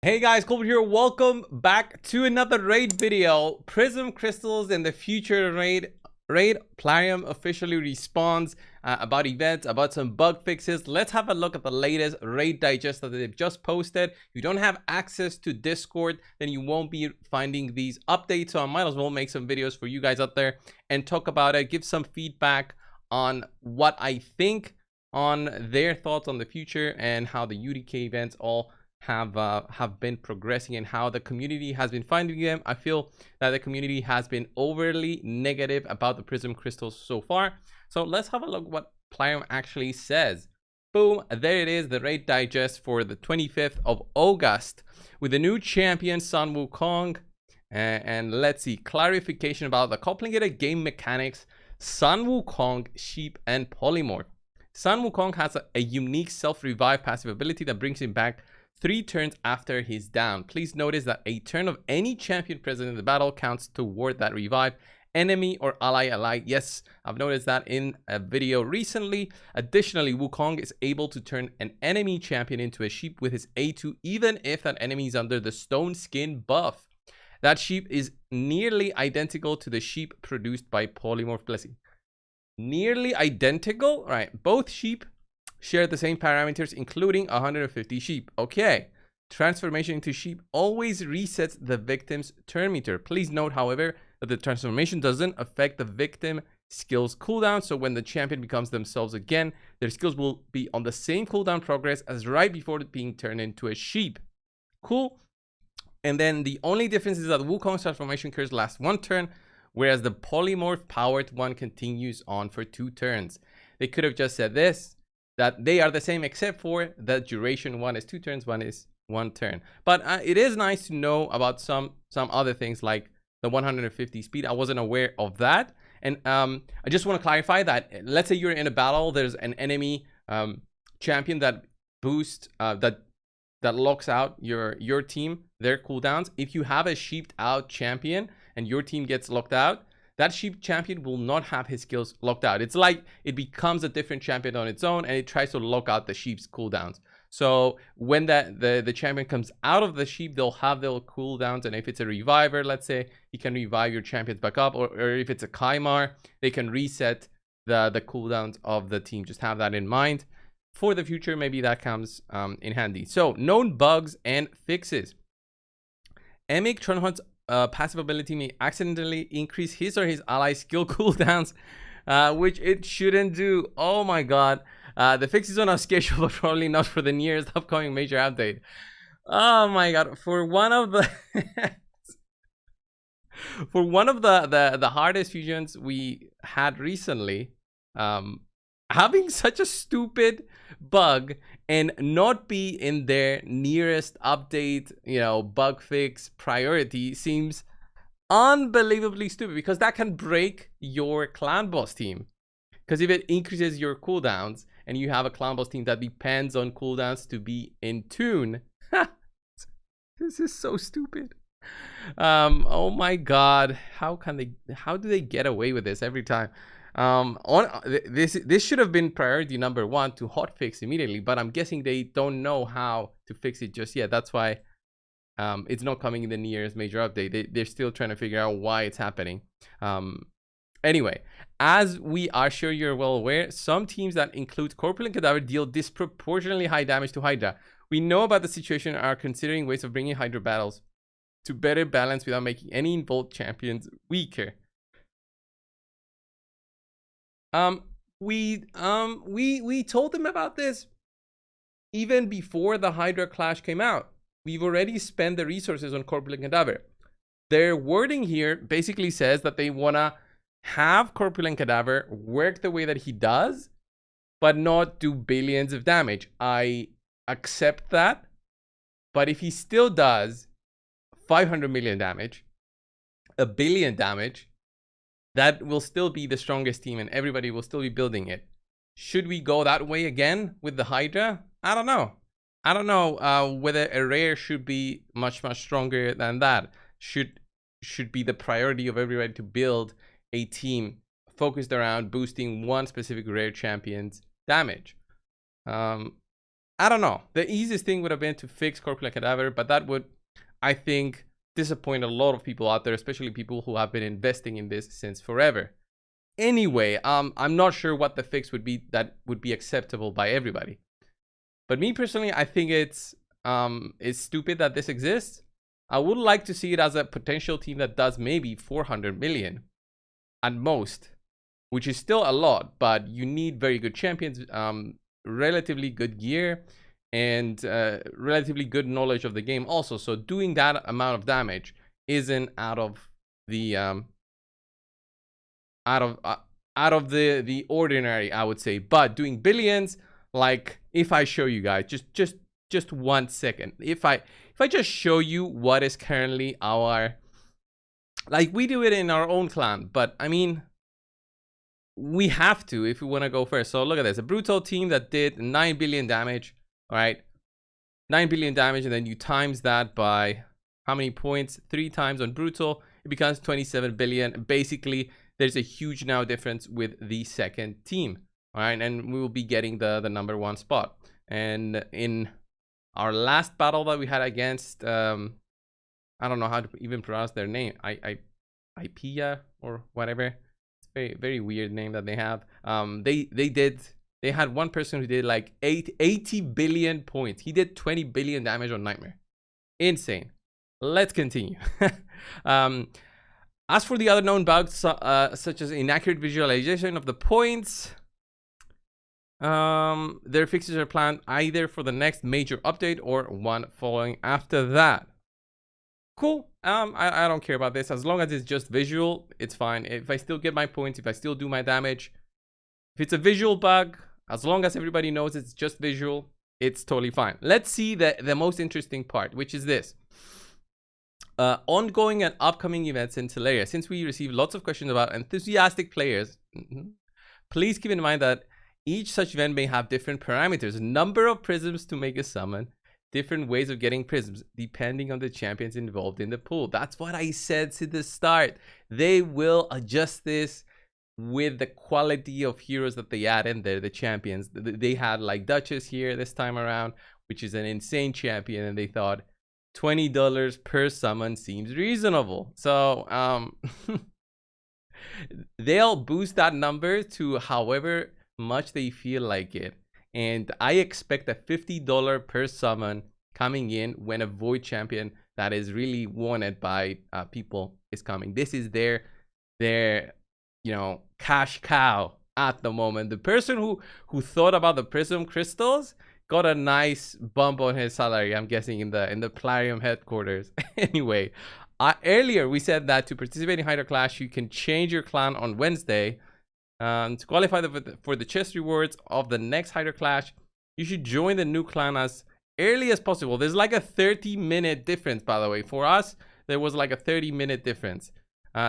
Hey guys, coldbrew here. Welcome back to another raid video. Prism Crystals and the future raid Plarium officially respawns about events, about some bug fixes. Let's have a look at the latest raid digest that they've just posted. If you don't have access to Discord, then you won't be finding these updates, so I might as well make some videos for you guys out there and talk about it, give some feedback on what I think, on their thoughts on the future, and how the UDK events all have been progressing and how the community has been finding them. I feel that the community has been overly negative about the Prism Crystals so far. So let's have a look what Plarium actually says. Boom, there it is, the raid digest for the 25th of August with the new champion Sun Wukong. And let's see, clarification about the complicated game mechanics, Sun Wukong, Sheep, and Polymorph. Sun Wukong has a unique self-revive passive ability that brings him back 3 turns after he's down. Please notice that a turn of any champion present in the battle counts toward that revive. Enemy or ally. Yes, I've noticed that in a video recently. Additionally, Wukong is able to turn an enemy champion into a sheep with his A2, even if that enemy is under the stone skin buff. That sheep is nearly identical to the sheep produced by Polymorph Blessing. Nearly identical? All right, both sheep share the same parameters, including 150 sheep. Okay, transformation into sheep always resets the victim's turn meter. Please note, however, that the transformation doesn't affect the victim skills cooldown, so when the champion becomes themselves again, their skills will be on the same cooldown progress as right before being turned into a sheep. Cool. And then the only difference is that Wukong's transformation curse lasts 1 turn, whereas the polymorph powered one continues on for 2 turns. They could have just said this, that they are the same except for the duration. One is 2 turns, one is 1 turn. But it is nice to know about some other things like the 150 speed. I wasn't aware of that. And I just want to clarify that, let's say you're in a battle, there's an enemy champion that boosts, that locks out your team, their cooldowns. If you have a sheeped out champion and your team gets locked out, that sheep champion will not have his skills locked out. It's like it becomes a different champion on its own and it tries to lock out the sheep's cooldowns. So when the champion comes out of the sheep, they'll have their cooldowns. And if it's a reviver, let's say, you can revive your champions back up. Or if it's a Kaimar, they can reset the cooldowns of the team. Just have that in mind. For the future, maybe that comes in handy. So, known bugs and fixes. Emic Tronhunt's passive ability may accidentally increase his or his ally skill cooldowns, which it shouldn't do. Oh my god. The fix is on our schedule, but probably not for the nearest upcoming major update. Oh my god. For one of the for one of the hardest fusions we had recently, having such a stupid bug and not be in their nearest update, bug fix priority seems unbelievably stupid, because that can break your clan boss team. Because if it increases your cooldowns and you have a clan boss team that depends on cooldowns to be in tune, this is so stupid. Oh my god, how do they get away with this every time? This should have been priority number 1 to hotfix immediately, but I'm guessing they don't know how to fix it just yet. That's why it's not coming in the nearest major update. They're still trying to figure out why it's happening. Anyway, as we are sure you're well aware, some teams that include Corpulent Cadaver deal disproportionately high damage to Hydra. We know about the situation and are considering ways of bringing Hydra battles to better balance without making any involved champions weaker. We told them about this even before the Hydra Clash came out. We've already spent the resources on Corpulent Cadaver. Their wording here basically says that they wanna have Corpulent Cadaver work the way that he does, but not do billions of damage. I accept that, but if he still does 500 million damage, 1 billion damage, that will still be the strongest team and everybody will still be building it. Should we go that way again with the Hydra? I don't know. I don't know whether a rare should be much stronger than that. Should be the priority of everybody to build a team focused around boosting one specific rare champion's damage. I don't know. The easiest thing would have been to fix Corpulent Cadaver, but that would, I think, disappoint a lot of people out there, especially people who have been investing in this since forever. Anyway, I'm not sure what the fix would be that would be acceptable by everybody. But me personally, I think it's stupid that this exists. I would like to see it as a potential team that does maybe 400 million at most, which is still a lot, but you need very good champions, relatively good gear, and relatively good knowledge of the game also. So doing that amount of damage isn't out of the the ordinary, I would say. But doing billions, like if I show you guys just 1 second, if I just show you what is currently our, like, we do it in our own clan, but I mean, we have to if we want to go first. So look at this, a brutal team that did 9 billion damage. All right, 9 billion damage, and then you times that by how many points? 3 times on brutal, it becomes 27 billion. Basically, there's a huge now difference with the second team. All right, and we will be getting the number 1 spot. And in our last battle that we had against, I don't know how to even pronounce their name, Ipia or whatever. It's very, very weird name that they have. They had one person who did like 80 billion points. He did 20 billion damage on Nightmare. Insane. Let's continue. As for the other known bugs, such as inaccurate visualization of the points, their fixes are planned either for the next major update or one following after that. Cool. I don't care about this. As long as it's just visual, it's fine. If I still get my points, if I still do my damage, if it's a visual bug, as long as everybody knows it's just visual, it's totally fine. Let's see the most interesting part, which is this. Ongoing and upcoming events in Teleria. Since we receive lots of questions about enthusiastic players, please keep in mind that each such event may have different parameters, number of prisms to make a summon, different ways of getting prisms, depending on the champions involved in the pool. That's what I said to the start. They will adjust this with the quality of heroes that they add in there, the champions. They had like Duchess here this time around, which is an insane champion, and they thought $20 per summon seems reasonable. So they'll boost that number to however much they feel like it. And I expect a $50 per summon coming in when a void champion that is really wanted by people is coming. This is their cash cow at the moment. The person who thought about the Prism Crystals got a nice bump on his salary, I'm guessing, in the Plarium headquarters. Anyway, earlier we said that to participate in Hydro Clash, you can change your clan on Wednesday. To qualify for the chest rewards of the next Hydro Clash, you should join the new clan as early as possible. There's like a 30-minute difference, by the way. For us, there was like a 30-minute difference.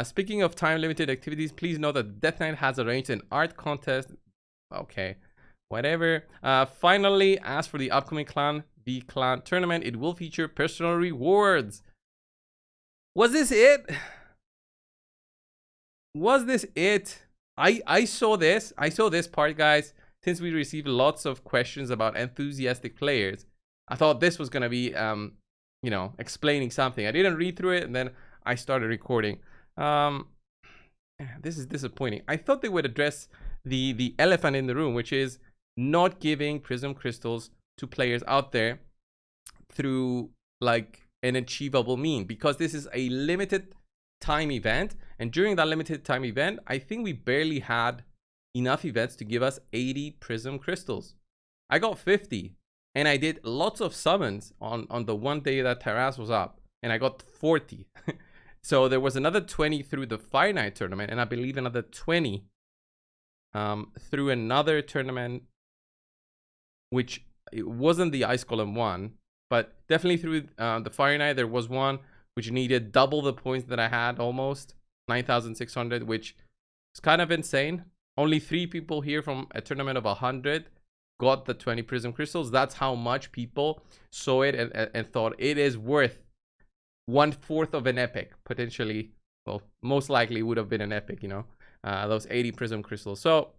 Speaking of time-limited activities, please know that Death Knight has arranged an art contest. Okay, whatever. Finally, as for the upcoming clan, the clan tournament, it will feature personal rewards. Was this it? Was this it? I saw this part, guys. Since we received lots of questions about enthusiastic players, I thought this was gonna be explaining something. I didn't read through it, and then I started recording. This is disappointing. I thought they would address the elephant in the room, which is not giving Prism Crystals to players out there through like an achievable mean, because this is a limited time event, and during that limited time event, I think we barely had enough events to give us 80 Prism Crystals. I got 50, and I did lots of summons on the one day that Taras was up, and I got 40. So there was another 20 through the Fire Night tournament, and I believe another 20 through another tournament, which it wasn't the Ice Golem one, but definitely through the Fire Night there was one which needed double the points that I had, almost 9,600, which is kind of insane. Only 3 people here from a tournament of 100 got the 20 Prism Crystals. That's how much people saw it and thought it is worth 1/4 of an epic, potentially. Well, most likely would have been an epic, those 80 Prism Crystals. So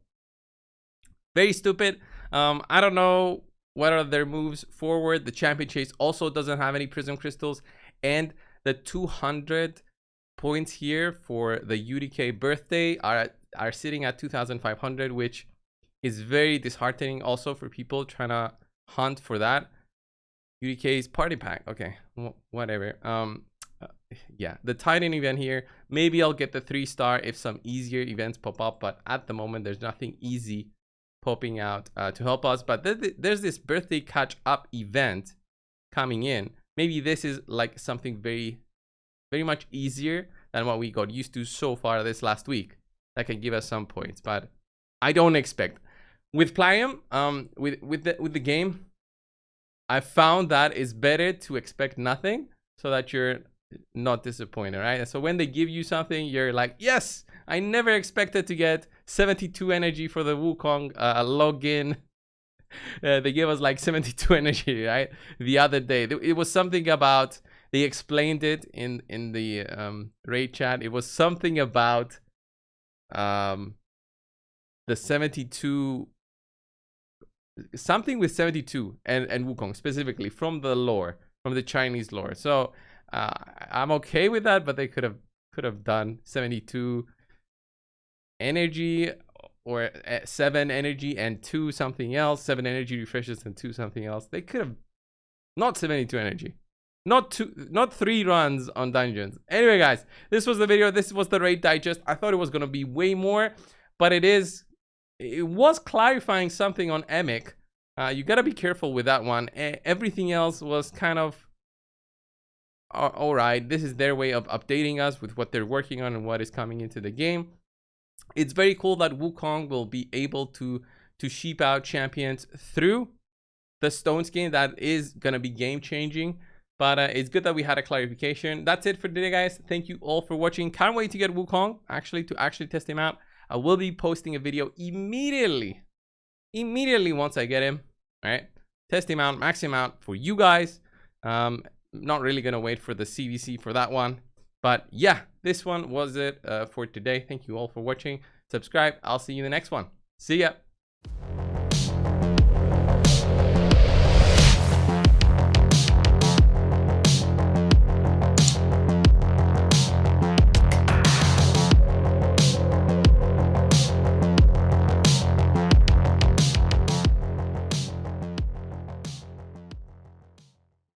very stupid. I don't know what are their moves forward. The champion chase also doesn't have any Prism Crystals, and the 200 points here for the UDK birthday are sitting at 2,500, which is very disheartening also for people trying to hunt for that. UDK's party pack, okay, whatever. Yeah, the Titan event here, maybe I'll get the 3-star if some easier events pop up, but at the moment there's nothing easy popping out to help us. But there's this birthday catch up event coming in. Maybe this is like something very much easier than what we got used to so far this last week, that can give us some points. But I don't expect with Plarium, with the game, I found that it's better to expect nothing so that you're not disappointed, right? So when they give you something, you're like, yes, I never expected to get 72 energy for the Wukong login. They gave us like 72 energy, right? The other day, it was something about, they explained it in the raid chat. It was something about the 72, something with 72 and Wukong specifically from the lore, from the Chinese lore. So I'm okay with that, but they could have done 72 energy or 7 energy and 2 something else, 7 energy refreshes and 2 something else. They could have not 72 energy, not 3 runs on dungeons. Anyway, guys, this was the video. This was the raid digest. I thought it was gonna be way more, but it was clarifying something on Emic. You gotta be careful with that one. Everything else was kind of all right. This is their way of updating us with what they're working on and what is coming into the game. It's very cool that Wukong will be able to sheep out champions through the stone skin. That is gonna be game changing. But it's good that we had a clarification. That's it for today, guys. Thank you all for watching. Can't wait to get Wukong to actually test him out. I will be posting a video immediately once I get him. All right, test him out, max him out for you guys. Not really gonna wait for the CVC for that one, but yeah, this one was it for today. Thank you all for watching. Subscribe. I'll see you in the next one. See ya.